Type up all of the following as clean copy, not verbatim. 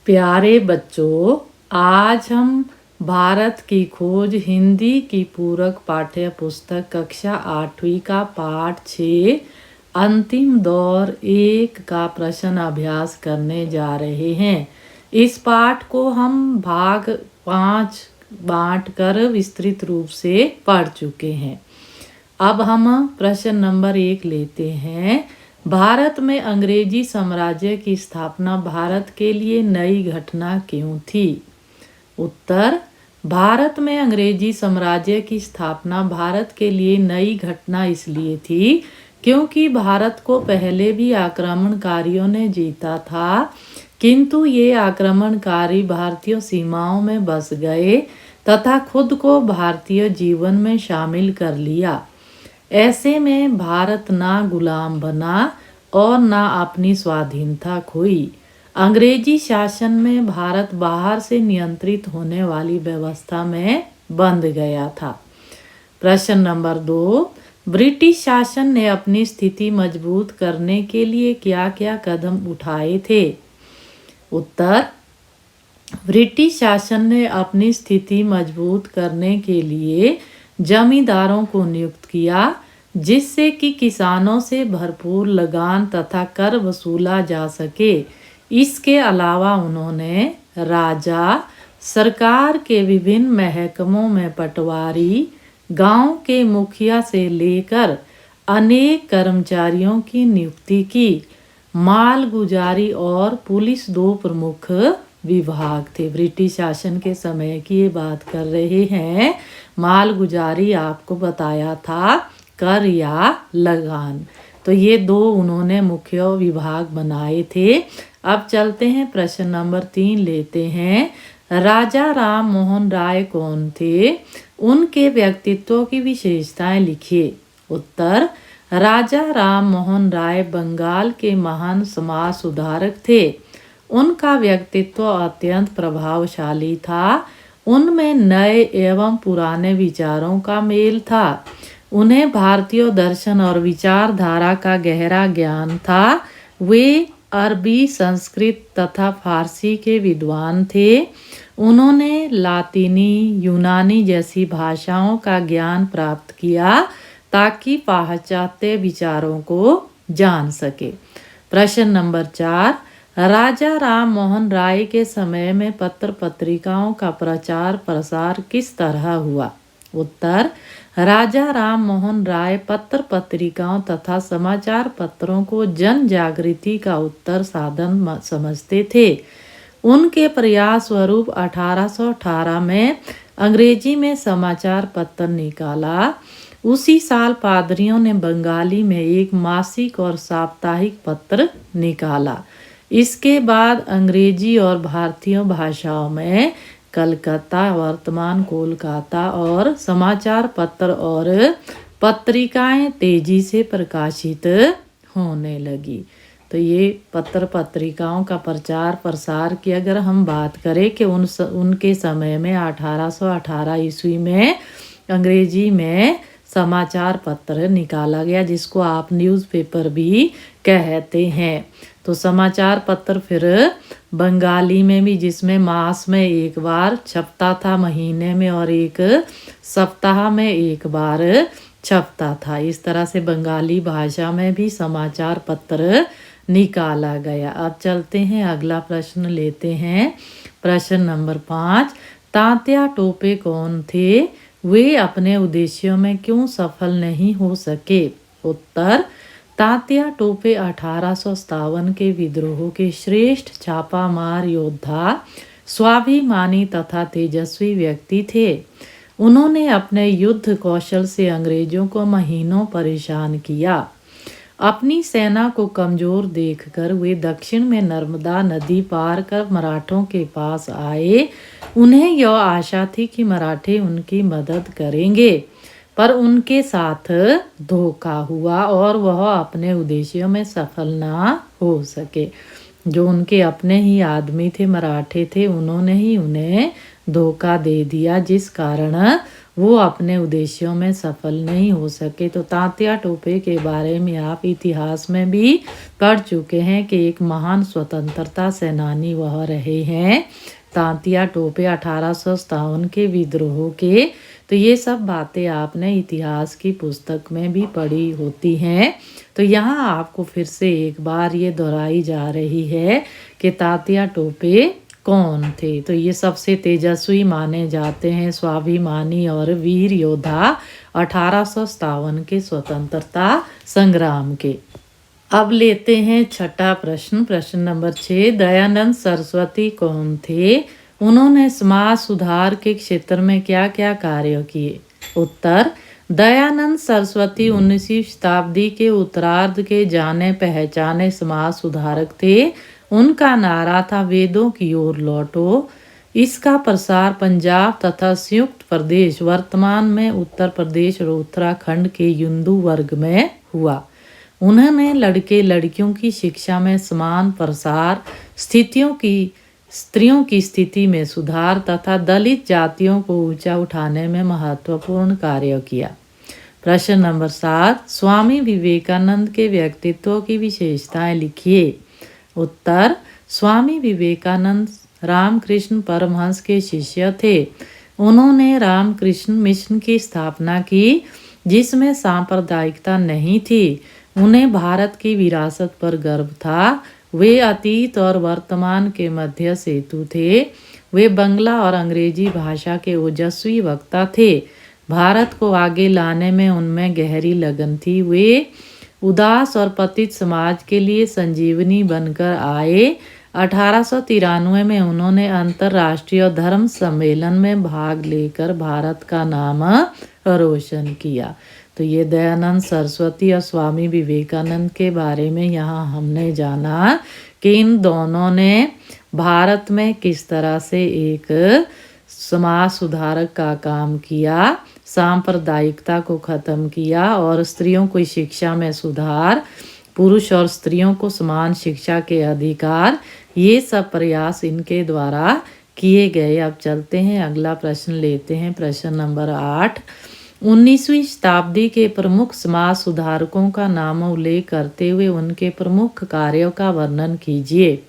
प्यारे बच्चों, आज हम भारत की खोज हिंदी की पूरक पाठ्य पुस्तक कक्षा 8वीं का पाठ 6 अंतिम दौर 1 का प्रश्न अभ्यास करने जा रहे हैं। इस पाठ को हम भाग 5 बांट कर विस्तृत रूप से पढ़ चुके हैं। अब हम प्रश्न नंबर 1 लेते हैं। भारत में अंग्रेजी साम्राज्य की स्थापना भारत के लिए नई घटना क्यों थी? उत्तर, भारत में अंग्रेजी साम्राज्य की स्थापना भारत के लिए नई घटना इसलिए थी क्योंकि भारत को पहले भी आक्रमणकारियों ने जीता था, किंतु ये आक्रमणकारी भारतीय सीमाओं में बस गए तथा खुद को भारतीय जीवन में शामिल कर लिया। ऐसे में भारत ना गुलाम बना और ना अपनी स्वाधीनता खोई। अंग्रेजी शासन में भारत बाहर से नियंत्रित होने वाली व्यवस्था में बंध गया था। प्रश्न नंबर 2, ब्रिटिश शासन ने अपनी स्थिति मजबूत करने के लिए क्या क्या कदम उठाए थे? उत्तर, ब्रिटिश शासन ने अपनी स्थिति मजबूत करने के लिए जमींदारों को नियुक्त किया, जिससे कि किसानों से भरपूर लगान तथा कर वसूला जा सके। इसके अलावा उन्होंने राजा, सरकार के विभिन्न महकमों में पटवारी, गांव के मुखिया से लेकर अनेक कर्मचारियों की नियुक्ति की। मालगुजारी और पुलिस 2 प्रमुख विभाग थे। ब्रिटिश शासन के समय की ये बात कर रहे हैं। मालगुजारी आपको बताया था, कर या लगान, तो ये 2 उन्होंने मुख्य विभाग बनाए थे। अब चलते हैं प्रश्न नंबर 3 लेते हैं। राजा राम मोहन राय कौन थे? उनके व्यक्तित्व की विशेषताएं लिखिए। उत्तर, राजा राम मोहन राय बंगाल के महान समाज सुधारक थे। उनका व्यक्तित्व अत्यंत प्रभावशाली था। उनमें नए एवं पुराने विचारों का मेल था। उन्हें भारतीय दर्शन और विचारधारा का गहरा ज्ञान था। वे अरबी, संस्कृत तथा फारसी के विद्वान थे। उन्होंने लातीनी, यूनानी जैसी भाषाओं का ज्ञान प्राप्त किया ताकि पाश्चात्य विचारों को जान सके। प्रश्न नंबर 4, राजा राम मोहन राय के समय में पत्र पत्रिकाओं का प्रचार प्रसार किस तरह हुआ? उत्तर, राजा राम मोहन राय पत्र पत्रिकाओं तथा समाचार पत्रों को जन जागृति का उत्तर साधन समझते थे। उनके प्रयास स्वरूप 1818 में अंग्रेजी में समाचार पत्र निकाला। उसी साल पादरियों ने बंगाली में एक मासिक और साप्ताहिक पत्र निकाला। इसके बाद अंग्रेजी और भारतीय भाषाओं में कलकत्ता, वर्तमान कोलकाता और समाचार पत्र और पत्रिकाएं तेजी से प्रकाशित होने लगी। तो ये पत्र पत्रिकाओं का प्रचार प्रसार की अगर हम बात करें कि उनके समय में 1818 ईस्वी में अंग्रेजी में समाचार पत्र निकाला गया, जिसको आप न्यूज़पेपर भी कहते हैं। तो समाचार पत्र फिर बंगाली में भी, जिसमें मास में एक बार छपता था, महीने में, और एक सप्ताह में एक बार छपता था। इस तरह से बंगाली भाषा में भी समाचार पत्र निकाला गया। अब चलते हैं, अगला प्रश्न लेते हैं। प्रश्न नंबर 5, तात्या टोपे कौन थे? वे अपने उद्देश्यों में क्यों सफल नहीं हो सके? उत्तर, तात्या टोपे 1857 के विद्रोह के श्रेष्ठ छापामार योद्धा, स्वाभिमानी तथा तेजस्वी व्यक्ति थे। उन्होंने अपने युद्ध कौशल से अंग्रेजों को महीनों परेशान किया। अपनी सेना को कमजोर देखकर वे दक्षिण में नर्मदा नदी पार कर मराठों के पास आए। उन्हें यह आशा थी कि मराठे उनकी मदद करेंगे, पर उनके साथ धोखा हुआ और वह अपने उद्देश्यों में सफल ना हो सके। जो उनके अपने ही आदमी थे, मराठे थे, उन्होंने ही उन्हें धोखा दे दिया, जिस कारण वो अपने उद्देश्यों में सफल नहीं हो सके। तो तात्या टोपे के बारे में आप इतिहास में भी पढ़ चुके हैं कि एक महान स्वतंत्रता सेनानी वह रहे हैं, तात्या टोपे, 1857 के विद्रोह के। तो ये सब बातें आपने इतिहास की पुस्तक में भी पढ़ी होती हैं। तो यहाँ आपको फिर से एक बार ये दोहराई जा रही है कि तात्या टोपे कौन थे। तो ये सबसे तेजस्वी माने जाते हैं, स्वाभिमानी और वीर योद्धा 1857 के स्वतंत्रता संग्राम के। अब लेते हैं छठा प्रश्न, प्रश्न नंबर 6। दयानंद सरस्वती कौन थे? उन्होंने समाज सुधार के क्षेत्र में क्या क्या कार्य किए? उत्तर, दयानंद सरस्वती 19वीं शताब्दी के उत्तरार्ध के जाने पहचाने समाज सुधारक थे। उनका नारा था वेदों की ओर लौटो। इसका प्रसार पंजाब तथा संयुक्त प्रदेश, वर्तमान में उत्तर प्रदेश और उत्तराखंड के हिंदू वर्ग में हुआ। उन्होंने लड़के लड़कियों की शिक्षा में समान प्रसार, स्त्रियों की स्थिति में सुधार तथा दलित जातियों को ऊंचा उठाने में महत्वपूर्ण कार्य किया। प्रश्न नंबर 7। स्वामी विवेकानंद के व्यक्तित्व की विशेषताएं लिखिए। उत्तर, स्वामी विवेकानंद रामकृष्ण परमहंस के शिष्य थे। उन्होंने रामकृष्ण मिशन की स्थापना की, जिसमें सांप्रदायिकता नहीं थी। उन्हें भारत की विरासत पर गर्व था। वे अतीत और वर्तमान के मध्य सेतु थे। वे बंगला और अंग्रेजी भाषा के ओजस्वी वक्ता थे। भारत को आगे लाने में उनमें गहरी लगन थी। वे उदास और पतित समाज के लिए संजीवनी बनकर आए। 1893 में उन्होंने अंतर्राष्ट्रीय धर्म सम्मेलन में भाग लेकर भारत का नाम रोशन किया। तो ये दयानंद सरस्वती और स्वामी विवेकानंद के बारे में यहाँ हमने जाना कि इन दोनों ने भारत में किस तरह से एक समाज सुधारक का काम किया, सांप्रदायिकता को ख़त्म किया और स्त्रियों को शिक्षा में सुधार, पुरुष और स्त्रियों को समान शिक्षा के अधिकार, ये सब प्रयास इनके द्वारा किए गए। अब चलते हैं, अगला प्रश्न लेते हैं, प्रश्न नंबर 8। 19वीं शताब्दी के प्रमुख समाज सुधारकों का नाम उल्लेख करते हुए उनके प्रमुख कार्यों का वर्णन कीजिए।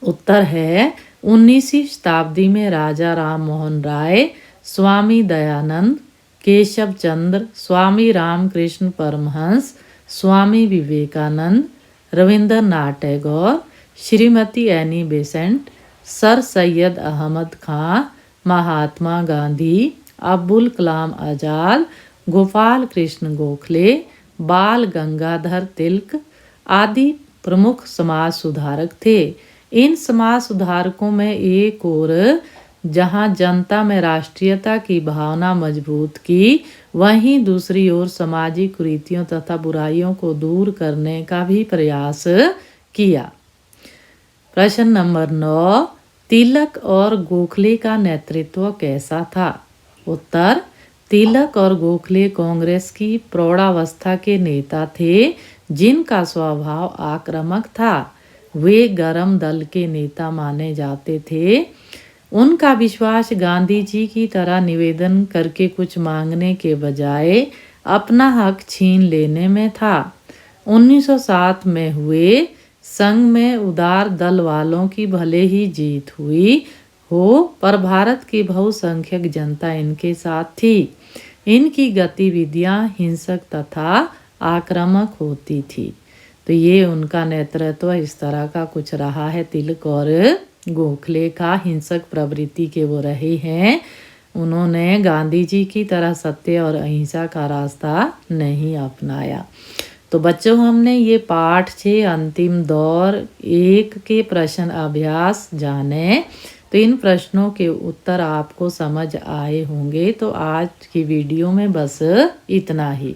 उत्तर है, 19वीं शताब्दी में Raja Ram Mohan Roy, Swami Dayanand, Keshav Chandra, Swami Ramakrishna Paramhansa, Swami Vivekananda, Rabindranath Tagore, Shrimati Annie Besant, Sir Syed Ahmad Khan, Mahatma Gandhi, Abdul Kalam Azad, Gopal Krishna Gokhale, Bal Gangadhar तिलक आदि प्रमुख समाज सुधारक थे। इन समाज सुधारकों में एक और जहां जनता में राष्ट्रीयता की भावना मजबूत की, वहीं दूसरी ओर सामाजिक कुरीतियों तथा बुराइयों को दूर करने का भी प्रयास किया। प्रश्न नंबर 9। तिलक और गोखले का नेतृत्व कैसा था? उत्तर, तिलक और गोखले कांग्रेस की प्रौढ़ावस्था के नेता थे, जिनका स्वभाव आक्रामक था। वे गरम दल के नेता माने जाते थे। उनका विश्वास गांधी जी की तरह निवेदन करके कुछ मांगने के बजाय अपना हक छीन लेने में था। 1907 में हुए संघ में उदार दल वालों की भले ही जीत हुई हो, पर भारत की बहुसंख्यक जनता इनके साथ थी। इनकी गतिविधियां हिंसक तथा आक्रामक होती थी। तो ये उनका नेतृत्व इस तरह का कुछ रहा है। तिलक और गोखले का हिंसक प्रवृत्ति के वो रहे हैं। उन्होंने गांधी जी की तरह सत्य और अहिंसा का रास्ता नहीं अपनाया। तो बच्चों, हमने ये पाठ 6 अंतिम दौर 1 के प्रश्न अभ्यास जाने। तो इन प्रश्नों के उत्तर आपको समझ आए होंगे। तो आज की वीडियो में बस इतना ही।